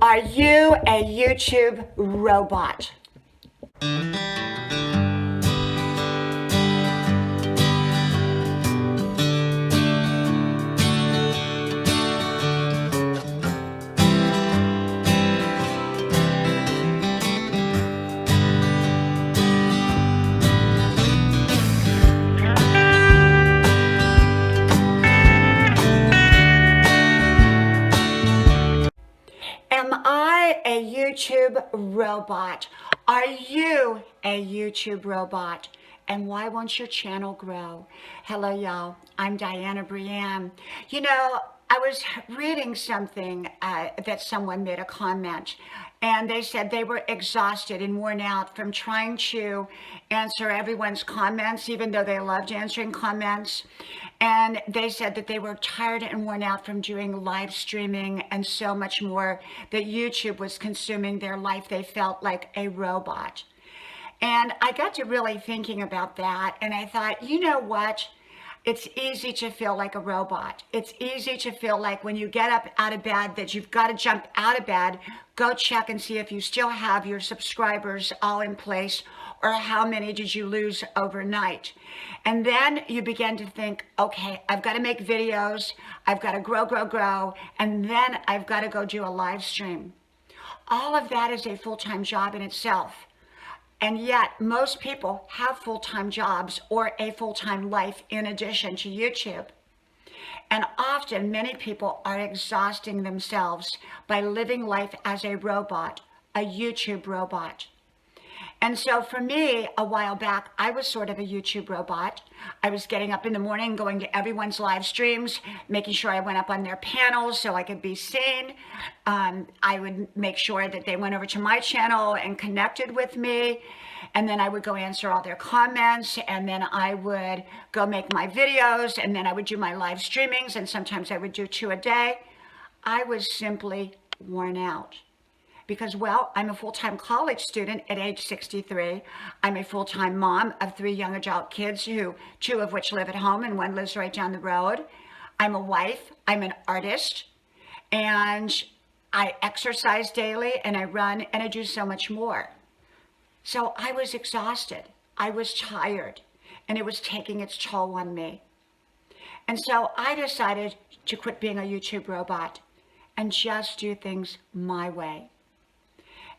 Are you a YouTube robot? Am I a YouTube robot? Are you a YouTube robot? And why won't your channel grow? Hello, y'all. I'm Dianna Brianne. You know, I was reading something that someone made a comment, and they said they were exhausted and worn out from trying to answer everyone's comments, even though they loved answering comments. And they said that they were tired and worn out from doing live streaming and so much more, that YouTube was consuming their life. They felt like a robot. And I got to really thinking about that, and I thought, you know what? It's easy to feel like a robot. It's easy to feel like when you get up out of bed that you've got to jump out of bed, go check and see if you still have your subscribers all in place, or how many did you lose overnight. And then you begin to think, okay, I've got to make videos, I've got to grow, and then I've got to go do a live stream. All of that is a full-time job in itself. And yet, most people have full-time jobs or a full-time life in addition to YouTube. And often, many people are exhausting themselves by living life as a robot, a YouTube robot. And so for me, a while back, I was sort of a YouTube robot. I was getting up in the morning, going to everyone's live streams, making sure I went up on their panels so I could be seen. I would make sure that they went over to my channel and connected with me. And then I would go answer all their comments. And then I would go make my videos. And then I would do my live streamings. And sometimes I would do 2 a day. I was simply worn out. Because, well, I'm a full-time college student at age 63. I'm a full-time mom of 3 young adult kids, 2 of which live at home and 1 lives right down the road. I'm a wife, I'm an artist, and I exercise daily, and I run, and I do so much more. So I was exhausted, I was tired, and it was taking its toll on me. And so I decided to quit being a YouTube robot and just do things my way.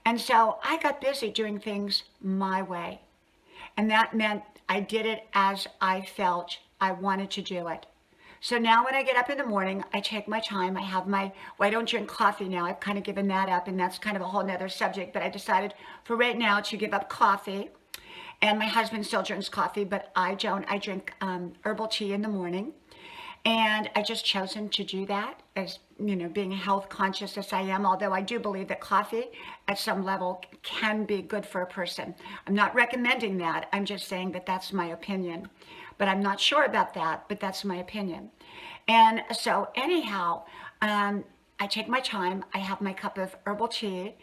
And so I got busy doing things my way. And that meant I did it as I felt I wanted to do it. So now when I get up in the morning, I take my time. I have well, I don't drink coffee now. I've kind of given that up, and that's kind of a whole nother subject. But I decided for right now to give up coffee. And my husband still drinks coffee, but I don't. I drink herbal tea in the morning. And I just chosen to do that, as you know, being health conscious as I am, although I do believe that coffee at some level can be good for a person. I'm not recommending that. I'm just saying that that's my opinion. But I'm not sure about that, but that's my opinion. And so anyhow, I take my time. I have my cup of herbal tea,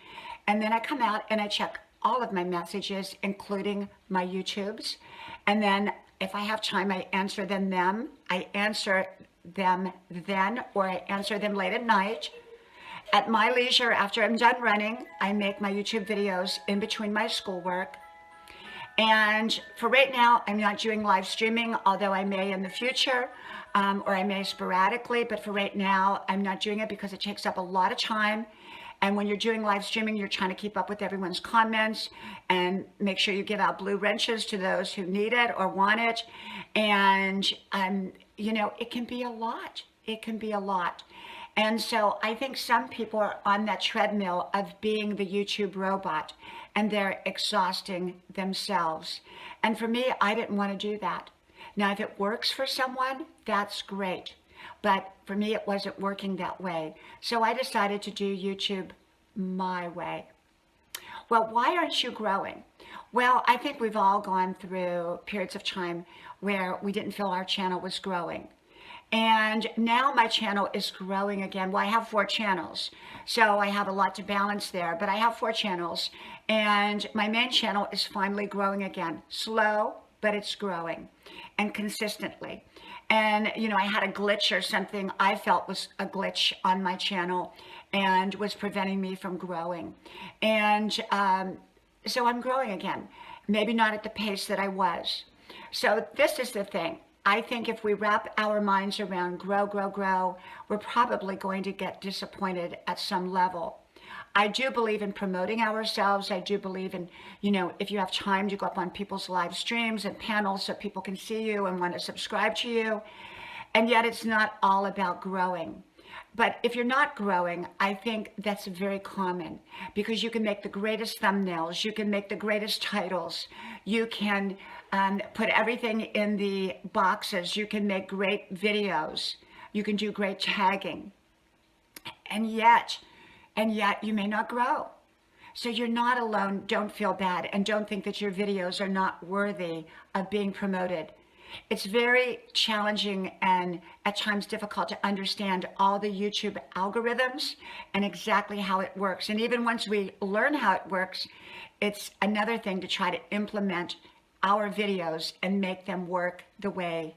and then I come out and I check all of my messages, including my YouTubes. And then if I have time, I answer them then, or I answer them late at night. At my leisure, after I'm done running, I make my YouTube videos in between my schoolwork. And for right now, I'm not doing live streaming, although I may in the future, or I may sporadically, but for right now, I'm not doing it because it takes up a lot of time. And when you're doing live streaming, you're trying to keep up with everyone's comments and make sure you give out blue wrenches to those who need it or want it. And, you know, it can be a lot. It can be a lot. And so I think some people are on that treadmill of being the YouTube robot, and they're exhausting themselves. And for me, I didn't want to do that. Now, if it works for someone, that's great. But for me, it wasn't working that way. So I decided to do YouTube my way. Well, why aren't you growing? Well, I think we've all gone through periods of time where we didn't feel our channel was growing. And now my channel is growing again. Well, I have 4 channels, so I have a lot to balance there, but I have 4 channels, and my main channel is finally growing again. Slow, but it's growing and consistently. And, you know, I had a glitch or something I felt was a glitch on my channel and was preventing me from growing. And so I'm growing again, maybe not at the pace that I was. So this is the thing. I think if we wrap our minds around grow, grow, grow, we're probably going to get disappointed at some level. I do believe in promoting ourselves. I do believe in, you know, if you have time to go up on people's live streams and panels so people can see you and want to subscribe to you. And yet it's not all about growing. But if you're not growing, I think that's very common, because you can make the greatest thumbnails, you can make the greatest titles, you can put everything in the boxes, you can make great videos, you can do great tagging, and yet you may not grow. So you're not alone. Don't feel bad, and don't think that your videos are not worthy of being promoted. It's very challenging and at times difficult to understand all the YouTube algorithms and exactly how it works. And even once we learn how it works, it's another thing to try to implement our videos and make them work the way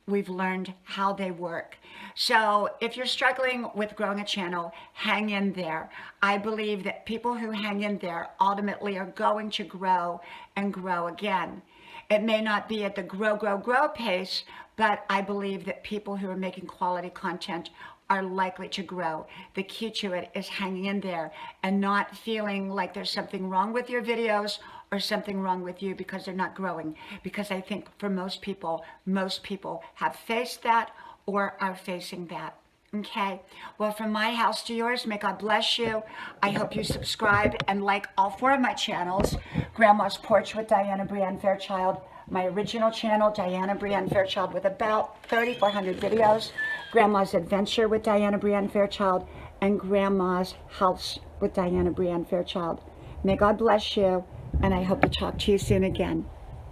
we've learned how they work. So if you're struggling with growing a channel, hang in there. I believe that people who hang in there ultimately are going to grow and grow again. It may not be at the grow, grow, grow pace, but I believe that people who are making quality content are likely to grow. The key to it is hanging in there and not feeling like there's something wrong with your videos or something wrong with you because they're not growing. Because I think for most people have faced that or are facing that. Okay, well, from my house to yours, may God bless you. I hope you subscribe and like all 4 of my channels: Grandma's Porch with Dianna Brianne Fairchild, my original channel, Dianna Brianne Fairchild, with about 3,400 videos, Grandma's Adventure with Dianna Brianne Fairchild, and Grandma's House with Dianna Brianne Fairchild. May God bless you, and I hope to talk to you soon again.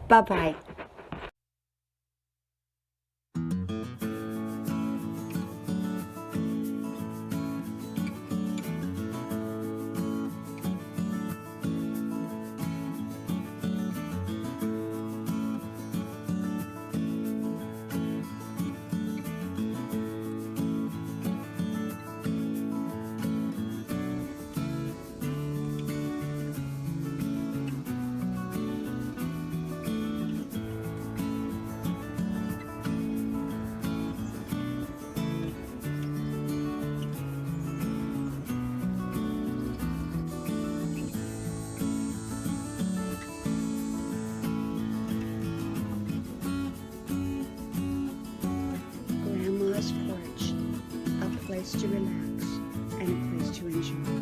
Bye-bye. Grandma's Porch, a place to relax and a place to enjoy.